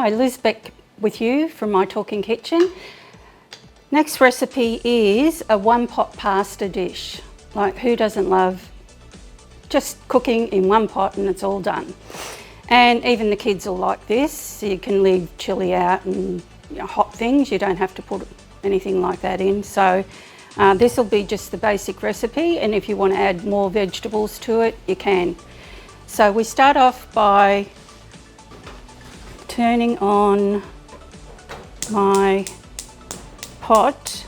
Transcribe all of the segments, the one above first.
Hi, Liz back with you from My Talking Kitchen. Next recipe is a one-pot pasta dish. Like, who doesn't love just cooking in one pot and it's all done? And even the kids will like this. So you can leave chili out and hot things. You don't have to put anything like that in. So this will be just the basic recipe, and if you want to add more vegetables to it, you can. So we start off by turning on my pot.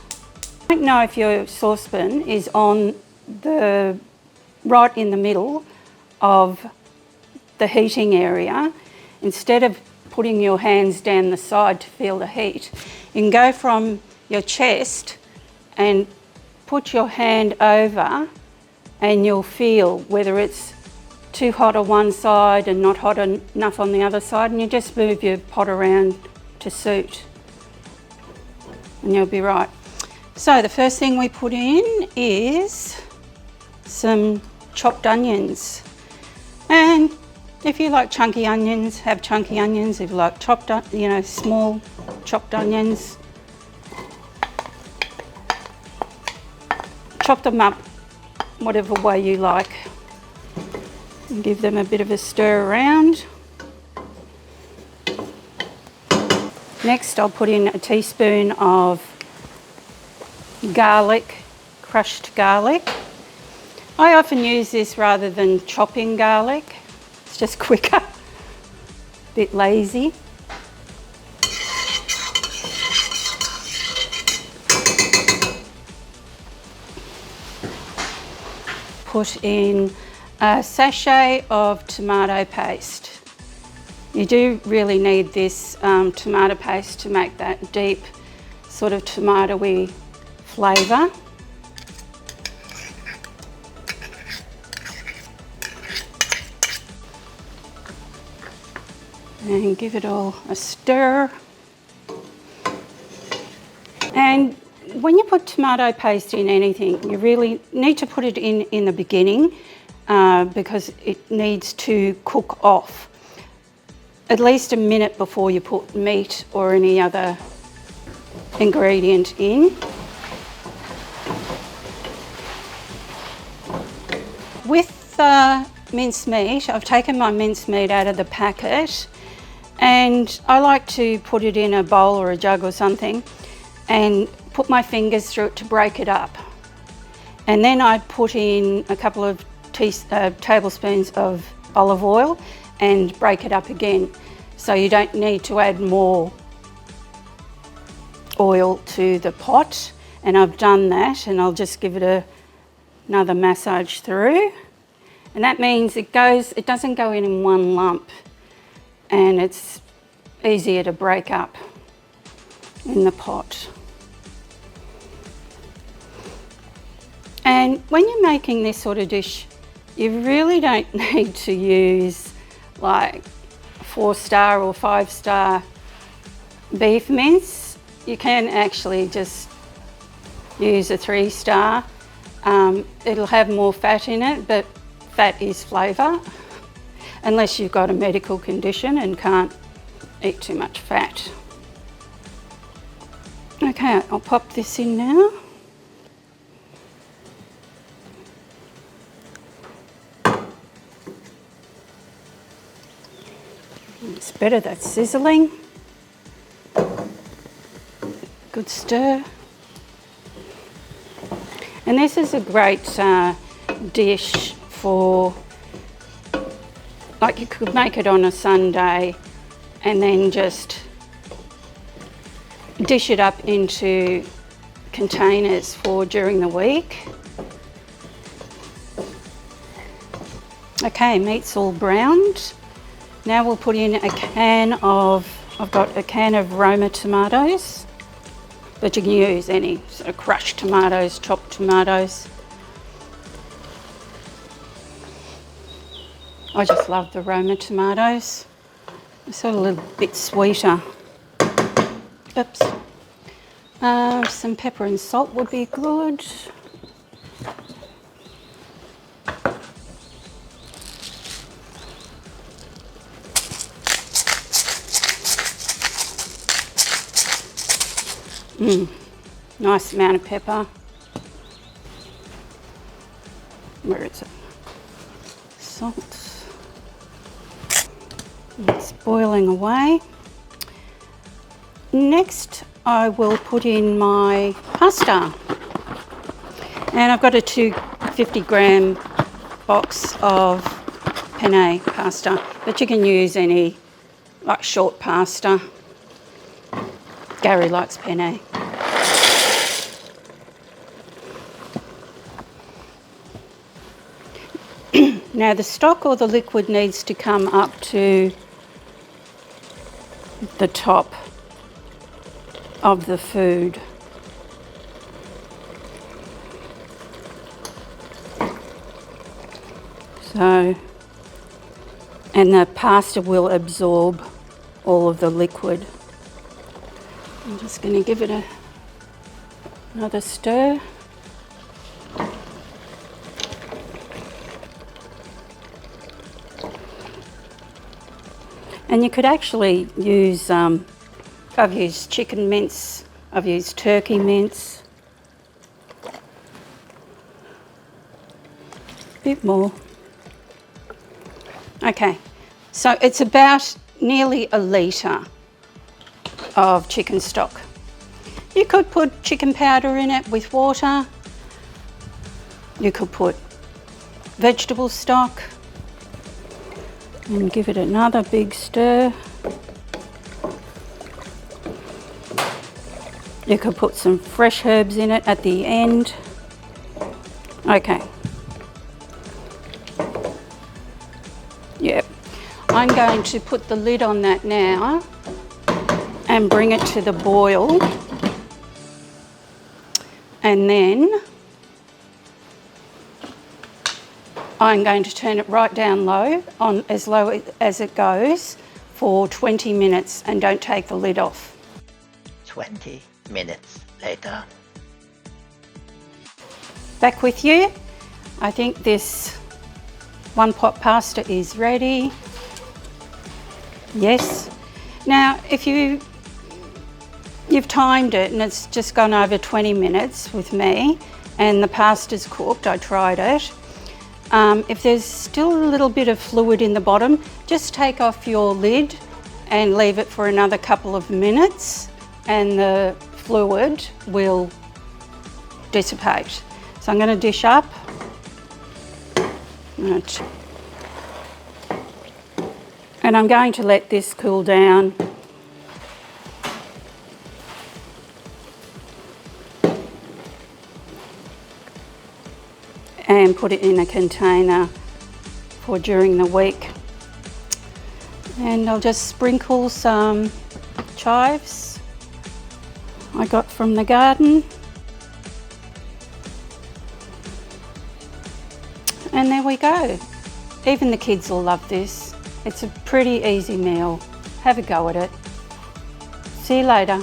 I don't know if your saucepan is on the right in the middle of the heating area. Instead of putting your hands down the side to feel the heat, you can go from your chest and put your hand over, and you'll feel whether it's too hot on one side and not hot enough on the other side, and you just move your pot around to suit and you'll be right. So the first thing we put in is some chopped onions, and if you like chunky onions, have chunky onions. If you like chopped, small chopped onions, chop them up whatever way you like. And give them a bit of a stir around. Next, I'll put in a teaspoon of garlic, crushed garlic. I often use this rather than chopping garlic. It's just quicker, a bit lazy. Put in a sachet of tomato paste. You do really need this tomato paste to make that deep sort of tomatoey flavour. And give it all a stir. And when you put tomato paste in anything, you really need to put it in the beginning because it needs to cook off at least a minute before you put meat or any other ingredient in. With minced meat, I've taken my minced meat out of the packet, and I like to put it in a bowl or a jug or something and put my fingers through it to break it up. And then I put in a couple of tablespoons of olive oil and break it up again. So you don't need to add more oil to the pot. And I've done that, and I'll just give it another massage through. And that means it doesn't go in one lump, and it's easier to break up in the pot. And when you're making this sort of dish, you really don't need to use like 4-star or 5-star beef mince. You can actually just use a 3-star. It'll have more fat in it, but fat is flavour, unless you've got a medical condition and can't eat too much fat. Okay, I'll pop this in now. It's better, that's sizzling. Good stir. And this is a great dish for, like, you could make it on a Sunday and then just dish it up into containers for during the week. Okay, meat's all browned. Now we'll put in I've got a can of Roma tomatoes, but you can use any sort of crushed tomatoes, chopped tomatoes. I just love the Roma tomatoes. They're sort of a little bit sweeter. Oops. Some pepper and salt would be good. Nice amount of pepper. Where is it? Salt. It's boiling away. Next, I will put in my pasta. And I've got a 250-gram box of penne pasta, but you can use any like short pasta. Gary likes penne. Now the stock or the liquid needs to come up to the top of the food. So, and the pasta will absorb all of the liquid. I'm just going to give it another stir. And you could actually use, I've used chicken mince, I've used turkey mince. A bit more. Okay, so it's about nearly a litre of chicken stock. You could put chicken powder in it with water. You could put vegetable stock and give it another big stir. You could put some fresh herbs in it at the end. Okay. Yep. I'm going to put the lid on that now and bring it to the boil. And then I'm going to turn it right down low, on as low as it goes, for 20 minutes, and don't take the lid off. 20 minutes later. Back with you. I think this one pot pasta is ready. Yes. Now, if you've timed it and it's just gone over 20 minutes with me and the pasta's cooked, I tried it. If there's still a little bit of fluid in the bottom, just take off your lid and leave it for another couple of minutes and the fluid will dissipate. So I'm going to dish up. And I'm going to let this cool down. And put it in a container for during the week. And I'll just sprinkle some chives I got from the garden. And there we go. Even the kids will love this. It's a pretty easy meal. Have a go at it. See you later.